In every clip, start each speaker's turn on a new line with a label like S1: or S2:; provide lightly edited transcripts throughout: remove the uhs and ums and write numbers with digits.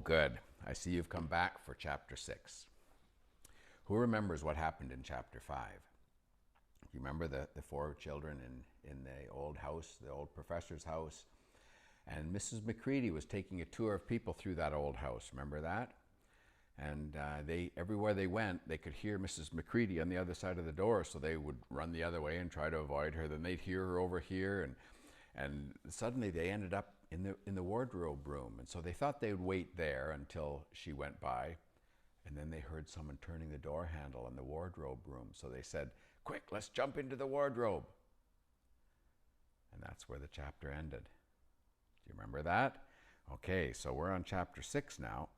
S1: good. I see you've come back for chapter 6. Who remembers what happened in chapter 5? You remember the four children in the old house, the old professor's house? And Mrs. McCready was taking a tour of people through that old house. Remember that? And everywhere they went, they could hear Mrs. McCready on the other side of the door, so they would run the other way and try to avoid her. Then they'd hear her over here, and suddenly they ended up in the wardrobe room. And so they thought they would wait there until she went by. And then they heard someone turning the door handle in the wardrobe room. So they said, "Quick, let's jump into the wardrobe." And that's where the chapter ended. Do you remember that? Okay, so we're on chapter 6 now,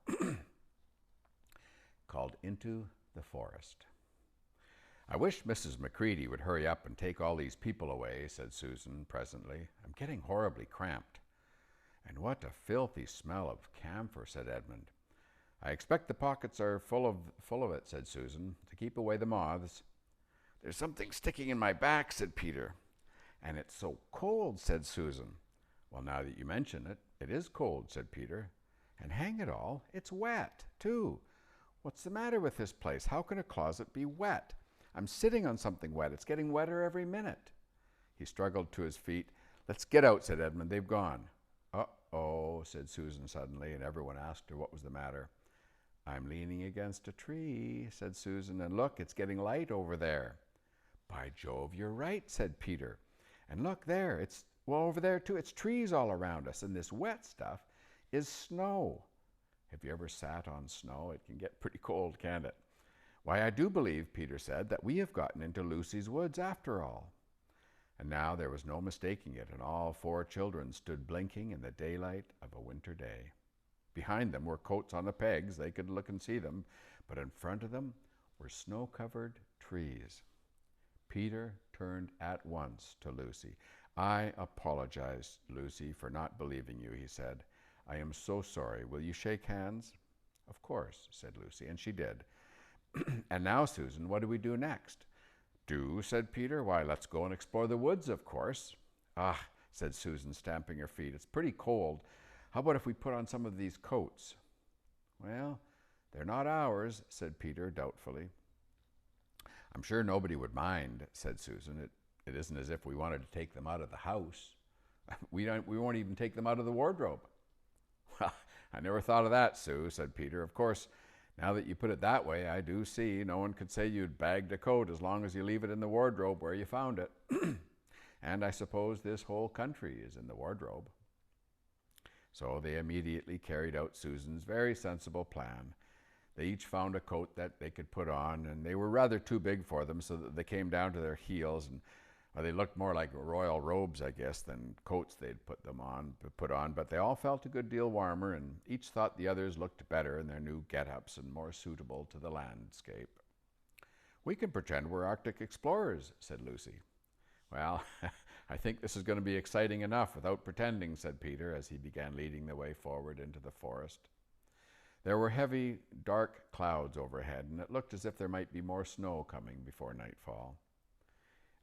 S1: called Into the Forest. "I wish Mrs. McCready would hurry up and take all these people away," said Susan presently. "I'm getting horribly cramped." "And what a filthy smell of camphor," said Edmund. "I expect the pockets are full of it," said Susan, "to keep away the moths." "There's something sticking in my back," said Peter. "And it's so cold," said Susan. "Well, now that you mention it, it is cold," said Peter. "And hang it all, it's wet, too. What's the matter with this place? How can a closet be wet? I'm sitting on something wet. It's getting wetter every minute." He struggled to his feet. "Let's get out," said Edmund. "They've gone." "Uh-oh," said Susan suddenly, and everyone asked her what was the matter. "I'm leaning against a tree," said Susan, "and look, it's getting light over there." "By Jove, you're right," said Peter. "And look there, over there too, it's trees all around us, and this wet stuff is snow." Have you ever sat on snow? It can get pretty cold, can't it? "Why, I do believe," Peter said, "that we have gotten into Lucy's woods after all." And now there was no mistaking it, and all four children stood blinking in the daylight of a winter day. Behind them were coats on the pegs. They could look and see them, but in front of them were snow-covered trees. Peter turned at once to Lucy. "I apologize, Lucy, for not believing you," he said. "I am so sorry. Will you shake hands?" "Of course," said Lucy, and she did. "And now, Susan, what do we do next?" "Do?" said Peter. "Why, let's go and explore the woods, of course." "Ah," said Susan, stamping her feet, "it's pretty cold. How about if we put on some of these coats?" "Well, they're not ours," said Peter doubtfully. "I'm sure nobody would mind," said Susan. It isn't as if we wanted to take them out of the house. We won't even take them out of the wardrobe." "Well, I never thought of that, Sue," said Peter. "Of course, now that you put it that way, I do see no one could say you'd bagged a coat as long as you leave it in the wardrobe where you found it. And I suppose this whole country is in the wardrobe." So they immediately carried out Susan's very sensible plan. They each found a coat that they could put on, and they were rather too big for them, so that they came down to their heels, and they looked more like royal robes, I guess, than coats they'd put on. But they all felt a good deal warmer, and each thought the others looked better in their new get-ups and more suitable to the landscape. "We can pretend we're Arctic explorers," said Lucy. "Well, I think this is going to be exciting enough without pretending," said Peter, as he began leading the way forward into the forest. There were heavy, dark clouds overhead, and it looked as if there might be more snow coming before nightfall.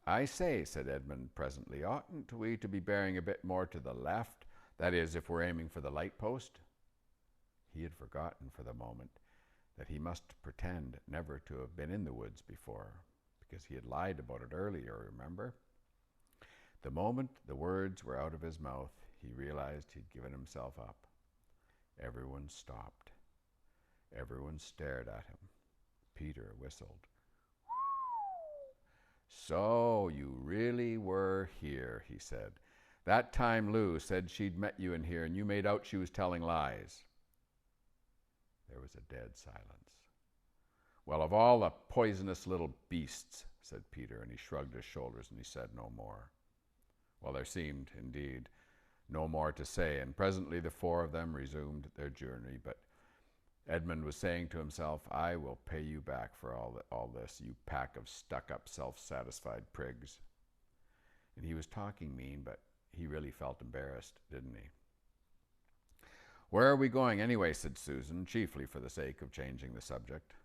S1: "I say," said Edmund presently, "oughtn't we to be bearing a bit more to the left? That is, if we're aiming for the light post?" He had forgotten for the moment that he must pretend never to have been in the woods before, because he had lied about it earlier, remember? The moment the words were out of his mouth, he realized he'd given himself up. Everyone stopped. Everyone stared at him. Peter whistled. "So you really were here," he said. "That time Lou said she'd met you in here, and you made out she was telling lies." There was a dead silence. "Well, of all the poisonous little beasts," said Peter, and he shrugged his shoulders, and he said no more. Well, there seemed, indeed, no more to say, and presently the four of them resumed their journey. But Edmund was saying to himself, "I will pay you back for all this, you pack of stuck-up, self-satisfied prigs." And he was talking mean, but he really felt embarrassed, didn't he? "Where are we going anyway?" said Susan, chiefly for the sake of changing the subject.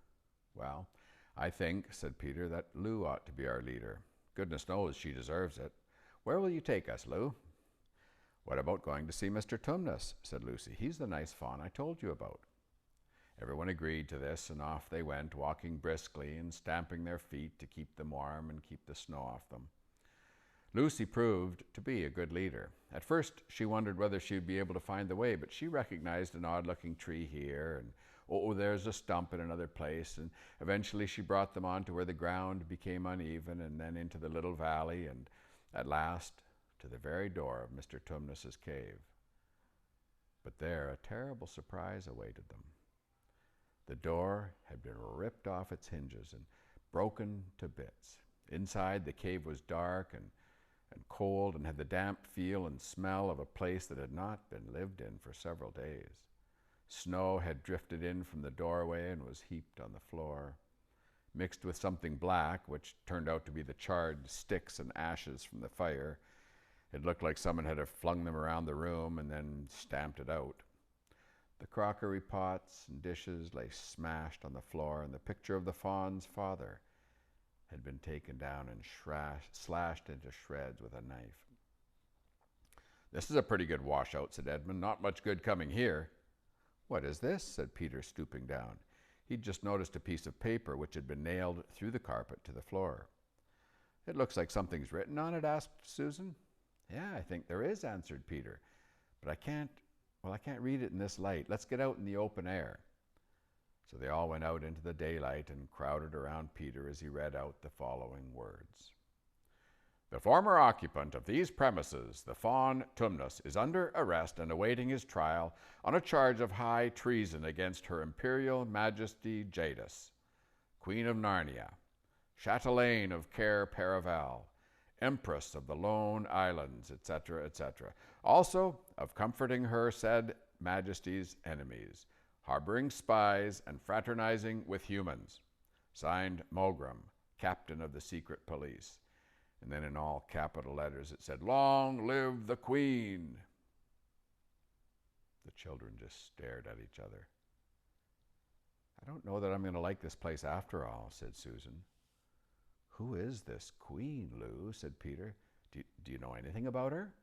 S1: "Well, I think," said Peter, "that Lou ought to be our leader. Goodness knows she deserves it. Where will you take us, Lou?" "What about going to see Mr. Tumnus?" said Lucy. "He's the nice fawn I told you about." Everyone agreed to this, and off they went, walking briskly and stamping their feet to keep them warm and keep the snow off them. Lucy proved to be a good leader. At first, she wondered whether she would be able to find the way, but she recognized an odd-looking tree here, and oh, there's a stump in another place, and eventually she brought them on to where the ground became uneven, and then into the little valley, and at last to the very door of Mr. Tumnus's cave. But there a terrible surprise awaited them. The door had been ripped off its hinges and broken to bits. Inside, the cave was dark and cold and had the damp feel and smell of a place that had not been lived in for several days. Snow had drifted in from the doorway and was heaped on the floor. Mixed with something black, which turned out to be the charred sticks and ashes from the fire, it looked like someone had flung them around the room and then stamped it out. The crockery pots and dishes lay smashed on the floor, and the picture of the fawn's father had been taken down and slashed into shreds with a knife. "This is a pretty good washout," said Edmund. "Not much good coming here." "What is this?" said Peter, stooping down. He'd just noticed a piece of paper which had been nailed through the carpet to the floor. "It looks like something's written on it," asked Susan. "Yeah, I think there is," answered Peter. "But I can't read it in this light. Let's get out in the open air." So they all went out into the daylight and crowded around Peter as he read out the following words. "The former occupant of these premises, the Fawn Tumnus, is under arrest and awaiting his trial on a charge of high treason against Her Imperial Majesty Jadis, Queen of Narnia, Chatelaine of Cair Paravel, Empress of the Lone Islands, etc., etc., also of comforting her said Majesty's enemies, harboring spies, and fraternizing with humans. Signed, Mogram, Captain of the Secret Police." And then in all capital letters it said, "Long live the Queen." The children just stared at each other. "I don't know that I'm going to like this place after all," said Susan. "Who is this Queen, Lou?" said Peter. Do you know anything about her?"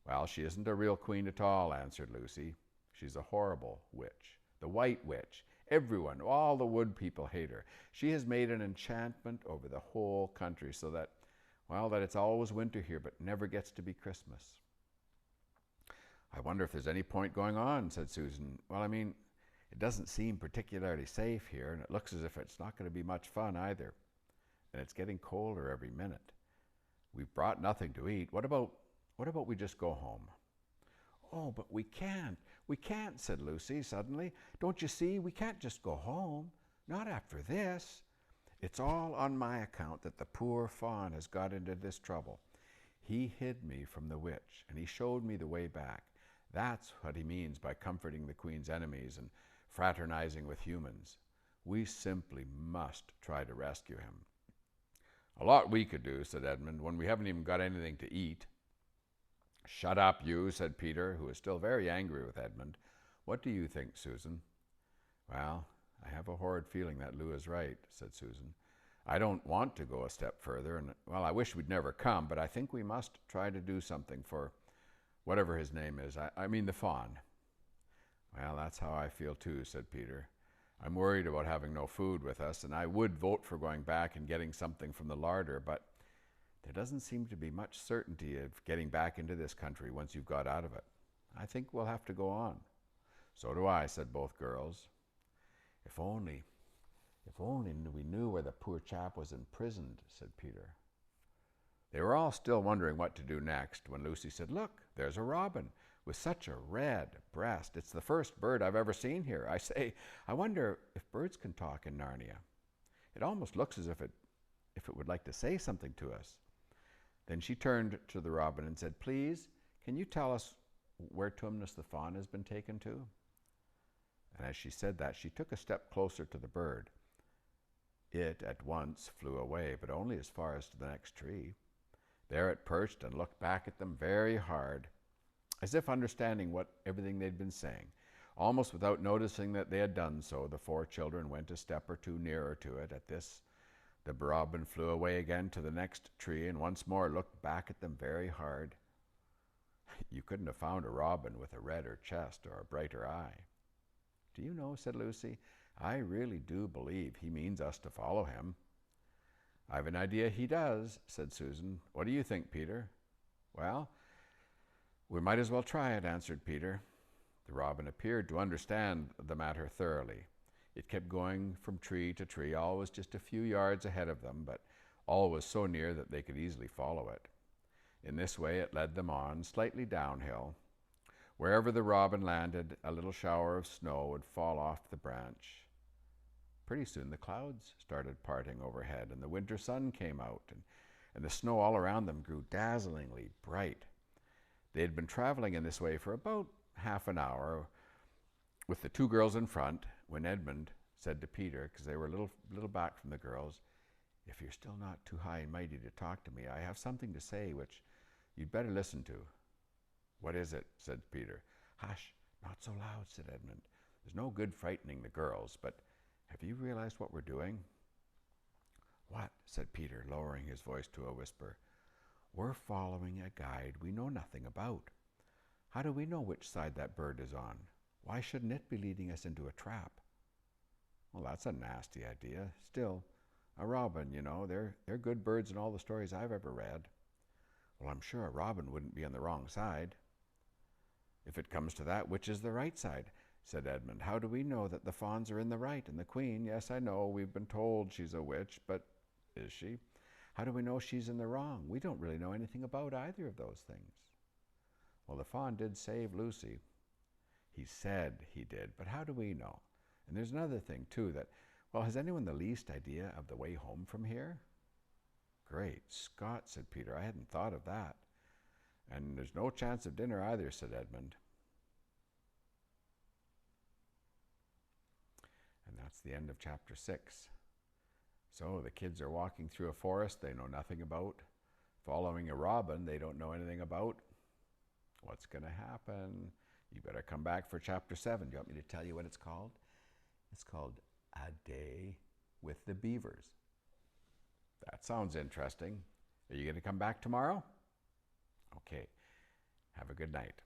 S1: "Well, she isn't a real queen at all," answered Lucy. "She's a horrible witch, the White Witch. Everyone, all the wood people hate her. She has made an enchantment over the whole country so that it's always winter here, but never gets to be Christmas." "I wonder if there's any point going on," said Susan. "Well, it doesn't seem particularly safe here, and it looks as if it's not going to be much fun either. And it's getting colder every minute. We've brought nothing to eat. What about we just go home?" "Oh, but we can't, said Lucy suddenly. "Don't you see, we can't just go home. Not after this. It's all on my account that the poor fawn has got into this trouble. He hid me from the witch, and he showed me the way back. That's what he means by comforting the Queen's enemies and fraternizing with humans. We simply must try to rescue him." "A lot we could do," said Edmund, "when we haven't even got anything to eat." "Shut up, you," said Peter, who was still very angry with Edmund. "What do you think, Susan?" "Well, I have a horrid feeling that Lou is right," said Susan. "I don't want to go a step further, and, I wish we'd never come, but I think we must try to do something for whatever his name is. I mean the fawn." "Well, that's how I feel too," said Peter. "I'm worried about having no food with us, and I would vote for going back and getting something from the larder, but there doesn't seem to be much certainty of getting back into this country once you've got out of it. I think we'll have to go on." "So do I," said both girls. If only we knew where the poor chap was imprisoned," said Peter. They were all still wondering what to do next when Lucy said, "Look, there's a robin with such a red breast. It's the first bird I've ever seen here. I say, I wonder if birds can talk in Narnia. It almost looks as if it would like to say something to us." Then she turned to the robin and said, "Please, can you tell us where Tumnus the fawn has been taken to?" And as she said that, she took a step closer to the bird. It at once flew away, but only as far as to the next tree. There it perched and looked back at them very hard, as if understanding everything they'd been saying. Almost without noticing that they had done so, the four children went a step or two nearer to it. At this, the robin flew away again to the next tree and once more looked back at them very hard. You couldn't have found a robin with a redder chest or a brighter eye. "Do you know," said Lucy, "I really do believe he means us to follow him." "I've an idea he does," said Susan. "What do you think, Peter?" "Well, we might as well try it," answered Peter. The robin appeared to understand the matter thoroughly. It kept going from tree to tree, always just a few yards ahead of them, but always so near that they could easily follow it. In this way it led them on, slightly downhill. Wherever the robin landed, a little shower of snow would fall off the branch. Pretty soon the clouds started parting overhead, and the winter sun came out, and the snow all around them grew dazzlingly bright. They had been traveling in this way for about half an hour, with the two girls in front, when Edmund said to Peter, because they were a little back from the girls, "If you're still not too high and mighty to talk to me, I have something to say which you'd better listen to." "What is it?" said Peter. "Hush, not so loud," said Edmund. "There's no good frightening the girls, but have you realized what we're doing?" "What?" said Peter, lowering his voice to a whisper. "We're following a guide we know nothing about. How do we know which side that bird is on? Why shouldn't it be leading us into a trap?" "Well, that's a nasty idea. Still, a robin, you know, they're good birds in all the stories I've ever read." "Well, I'm sure a robin wouldn't be on the wrong side." "If it comes to that, which is the right side?" said Edmund. "How do we know that the fawns are in the right and the queen, yes, I know, we've been told she's a witch, but is she? How do we know she's in the wrong? We don't really know anything about either of those things." "Well, the fawn did save Lucy." "He said he did, but how do we know? And there's another thing, too, that, well, has anyone the least idea of the way home from here?" "Great Scott," said Peter, "I hadn't thought of that." "And there's no chance of dinner either," said Edmund. And that's the end of chapter 6. So the kids are walking through a forest they know nothing about, following a robin they don't know anything about. What's going to happen? You better come back for chapter 7. Do you want me to tell you what it's called? It's called A Day with the Beavers. That sounds interesting. Are you going to come back tomorrow? Okay. Have a good night.